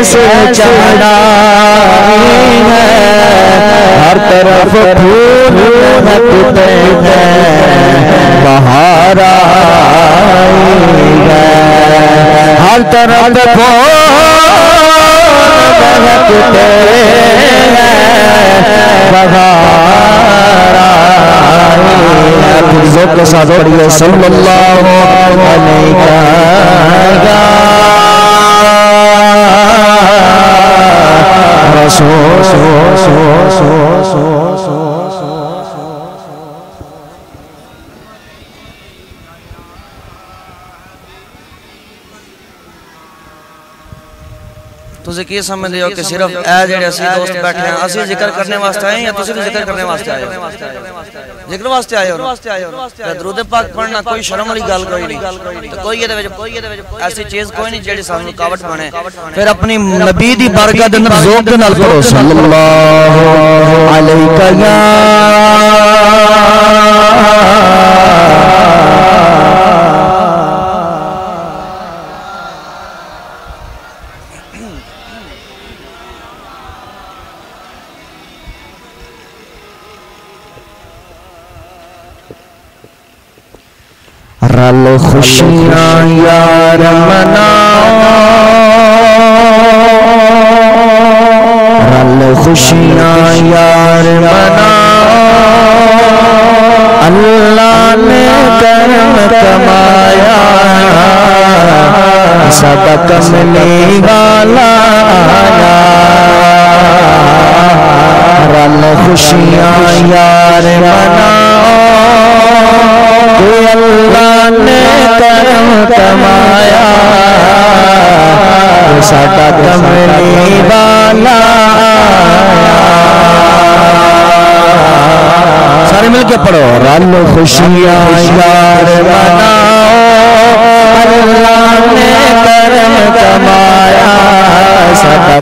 कैसे चढ़ाई है, हर तरफ फूल महकते हैं, बहार आई है, हर तरफ फूल महकते हैं, बहार आई है। ज़ोर के साथ पढ़िए सल्लल्लाहु अलैहि तुझे की समझ हो कि सिर्फ ए जेडे असि दोस्त बैठे हैं असि जिक्र करने वास्ते आए या तुसी भी जिक्र करने वास्ते आए हो? जिक्र वास्ते आए हो? दरूद पाक पढ़ना कोई शर्म वाली गल कोई नहीं, तो कोई ये ऐसी चीज कोई नहीं जेडी सानू रुकावट बने। फिर अपनी नबी दी बरकत दे अंदर ज़ोक दे नाल पढ़ो सल्लल्लाहु अलैहि रल खुशियाँ यार मनाओ, रल खुशियाँ यार मनाओ, अल्लाह ने करम कमाया, सबक मिली वाला आया, रल खुशियाँ यार मनाओ, अल्लाह ने करम कमाया, साडा कमली वाला। सारे मिलके पढ़ो रल खुशियाँ यार मनाओ, अल्लाह ने करम कमाया, साडा